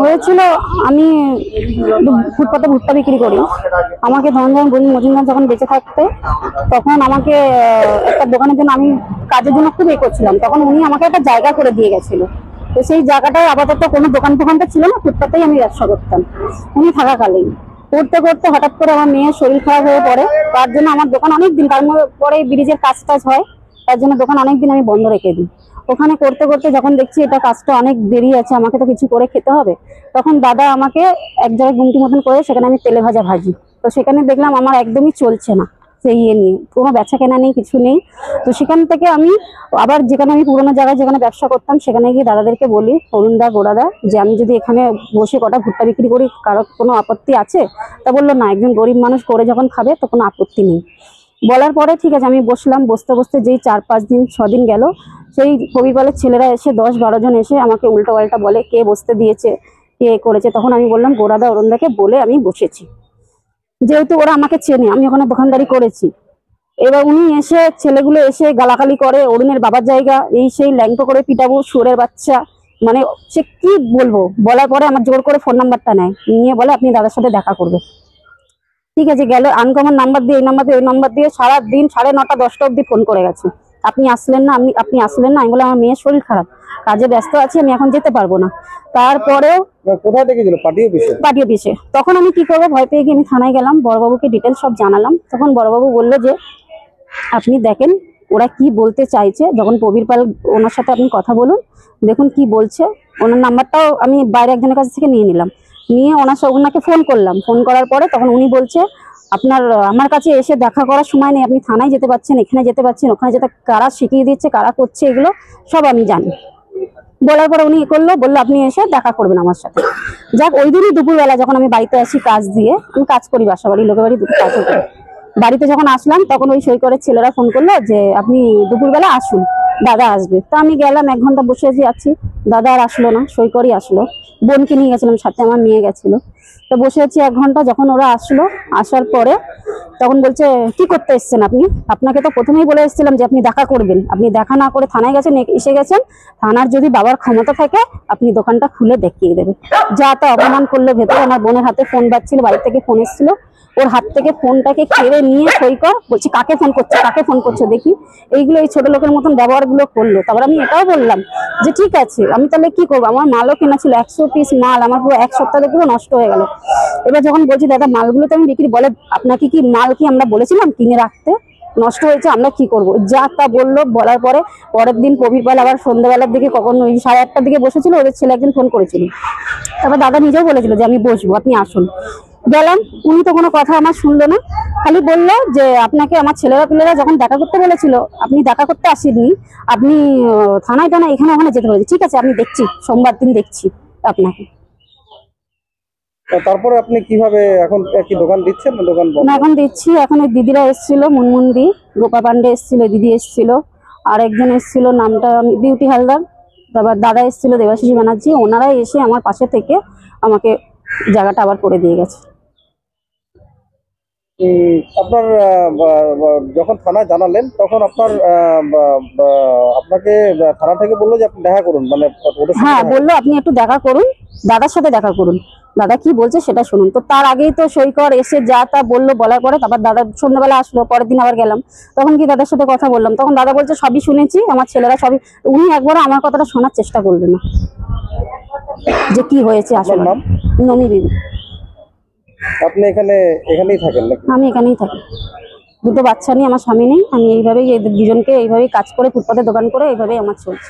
হয়েছিল আমি ফুটপাতে ভুট্টা বিক্রি করি। আমাকে ধনঞ্জয় মজুমদার যখন বেঁচে থাকতে তখন আমাকে একটা দোকানের জন্য আমি কাজের জন্য খুব করছিলাম, তখন উনি আমাকে একটা জায়গা করে দিয়ে গেছিল। তো সেই জায়গাটায় আপাতত কোনো দোকান ফোকানটা ছিল না, ফুটপাতেই আমি ব্যবসা করতাম উনি থাকাকালীন। করতে করতে হঠাৎ করে আমার মেয়ের শরীর খারাপ হয়ে পড়ে, তার জন্য আমার দোকান অনেকদিন, তার পরে ব্রিজের কাজ টাজ হয়, তার জন্য দোকান অনেকদিন আমি বন্ধ রেখে দিই। ওখানে করতে করতে যখন দেখছি এটা কাজটা অনেক দেরি আছে, আমাকে তো কিছু করে খেতে হবে, তখন দাদা আমাকে এক জায়গায় গুমটি মতন করে সেখানে আমি তেলে ভাজা ভাজি। তো সেখানে দেখলাম আমার একদমই চলছে না, সেই নিয়ে কোনো বেচা কেনা নেই, কিছু নেই। তো সেখান থেকে আমি আবার যেখানে আমি পুরোনো জায়গায় যেখানে ব্যবসা করতাম সেখানে গিয়ে দাদাদেরকে বলি, অরুণদা গোড়াদা, যে আমি যদি এখানে বসে কটা ভুট্টা বিক্রি করি কারো কোনো আপত্তি আছে? তা বললো না, একজন গরিব মানুষ করে যখন খাবে তো কোনো আপত্তি নেই। বলার পরে ঠিক আছে আমি বসলাম, বসতে বসতে যেই 4-5 দিন 6 দিন গেল, সেই কবিপালের ছেলেরা এসে 10-12 জন এসে আমাকে উল্টো পাল্টা বলে, কে বসতে দিয়েছে, কে করেছে। তখন আমি বললাম গোড়াদা অরুণদাকে বলে আমি বসেছি, যেহেতু ওরা আমাকে চেনে, আমি ওখানে দোকানদারি করেছি। এবার উনি এসে ছেলেগুলো এসে গালাগালি করে, অরুণের বাবার জায়গা এই সেই, ল্যাংটো করে পিটাবো, শুয়োরের বাচ্চা, মানে সে কি বলবো। বলার পরে আমার জোর করে ফোন নাম্বারটা নেয়, নিয়ে বলে আপনি দাদার সাথে দেখা করবে। ঠিক আছে, গেল আনকমন নাম্বার দিয়ে, এই নাম্বার দিয়ে, ওই নাম্বার দিয়ে, সারাদিন 9:30 10টা অব্দি ফোন করে গেছে, আপনি আসলেন না, আপনি আসলেন না। আমি বলে আমার মেয়ের শরীর খারাপ, কাজে ব্যস্ত আছি, আমি এখন যেতে পারবো না। তারপরেও কোথায় থেকে দিল? পার্টি অফিসে। তখন আমি কি করবো, ভয় পেয়ে গিয়ে আমি থানায় গেলাম, বড়বাবুকে ডিটেলস সব জানালাম। তখন বড়বাবু বললো যে আপনি দেখেন ওরা কি বলতে চাইছে, যখন প্রবীর পাল ওনার সাথে আপনি কথা বলুন, দেখুন কি বলছে। ওনার নাম্বারটাও আমি বাইরে একজনের কাছ থেকে নিয়ে নিলাম, নিয়ে ওনাকে ফোন করলাম। ফোন করার পরে তখন উনি বলছে আমার কাছে এসে দেখা করার সময় নেই, আপনি থানায় যেতে পারছেন, এখানে যেতে পারছেন, ওখানে যেতে, কারা শিখিয়ে দিচ্ছে, কারা করছে, এগুলো সব আমি জানি। বলার পরে উনি করলো, বললো আপনি এসে দেখা করবেন আমার সাথে। যাক, ওই দিনই দুপুরবেলা যখন আমি বাড়িতে আসি কাজ দিয়ে, আমি কাজ করি বাসা বাড়ি, লোকের বাড়ি, দুটো কাজও করি। বাড়িতে যখন আসলাম তখন ওই সই করে ছেলেরা ফোন করলো যে আপনি দুপুরবেলা আসুন, দাদা আসবে। তো আমি গেলাম, 1 ঘন্টা বসে আছি, দাদা আর আসলো না, সই করেই আসলো। বোনকে নিয়ে গেছিলাম সাথে, আমার মেয়ে গেছিল। তো বসে আছি 1 ঘন্টা, যখন ওরা আসলো, আসার পরে তখন বলছে কি করতে এসছেন আপনি? আপনাকে তো প্রথমেই বলে এসেছিলাম যে আপনি দেখা করবেন, আপনি দেখা না করে থানায় গেছেন, এসে গেছেন। থানার যদি বাবার ক্ষমতা থাকে আপনি দোকানটা খুলে দেখিয়ে দেবেন। যা তা অপমান করলো ভেতরে। আমার বোনের হাতে ফোন বাজছিল, বাড়ি থেকে ফোন এসেছিল, ওর হাত থেকে ফোনটাকে কেড়ে নিয়ে সই কর, বলছি কাকে ফোন করছে, কাকে ফোন করছে দেখি। এইগুলো এই ছোট লোকের মতন ব্যবহারগুলো করলো। তারপর আমি এটাও বললাম যে ঠিক আছে, আমি তাহলে কি করবো, আমার মালও কেনা ছিল, 100 পিস মাল, আমার পুরো 1 সপ্তাহে পুরো নষ্ট হয়ে গেল। এবার যখন বলছি দাদা মালগুলো তো আমি বিক্রি, বলে আপনাকে কি মাল কি আমরা বলেছিলাম কিনে রাখতে, নষ্ট হয়েছে, আমরা কি করব, যা তা বললো। বলার পরে পরের দিন প্রবীর পাল আবার সন্ধ্যাবেলার দিকে, কখন ওই 8:30টার দিকে বসেছিল, ওদের ছেলে একদিন ফোন করেছিল। তারপর দাদা নিজেও বলেছিল যে আমি বসবো, আপনি আসুন। গেলাম, উনি তো কোনো কথা আমার শুনলো না, খালি বললো যে আপনাকে আমার ছেলেরা যখন দেখা করতে বলেছিল আপনি দেখা করতে আসেননি, আপনি থানায় এখানে ওখানে যেতে বলেছে। ঠিক আছে আমি দেখছি, সোমবার দিন দেখছি আপনাকে। তারপরে আপনি কিভাবে এখন কি দোকান দিচ্ছেন না দোকান বন্ধ? না, এখন দিচ্ছি। এখন ওই দিদিরা এসেছিল, মুনমুন্দি, গোপা পান্ডে এসেছিল, দিদি এসেছিল, আর একজন এসেছিল, নামটা বিউটি হালদার, তারপর দাদা এসেছিল দেবাশিস ব্যানার্জি। ওনারাই এসে আমার পাশে থেকে আমাকে জায়গাটা আবার করে দিয়ে গেছে। আপনার যখন থানায় জানালেন তখন আপনাকে থানা থেকে বললো যে আপনি দেখা করুন, মানে হ্যাঁ বললো আপনি একটু দেখা করুন, দাদার সাথে দেখা করুন, দাদা কি বলছে সেটা শুনুন। তো তার আগেই তো সই কর এসে যা তা বললো। বলার পরে তারপর দাদা সন্ধ্যাবেলা আসলো, পরের দিন আবার গেলাম, তখন কি দাদার সাথে কথা বললাম, তখন দাদা বলছে সবই শুনেছি, আমার ছেলেরা সবই। উনি একবার আমার কথাটা শোনার চেষ্টা করলেন না যে কি হয়েছে আসলে। নাম নমি বিবি। আপনি এখানেই থাকেন নাকি? আমি এখানেই থাকি, 2টো বাচ্চা নিয়ে, আমার স্বামী নেই। আমি এইভাবেই দুজনকে এইভাবেই কাজ করে, ফুটপাতে দোকান করে এইভাবেই আমার চলছে।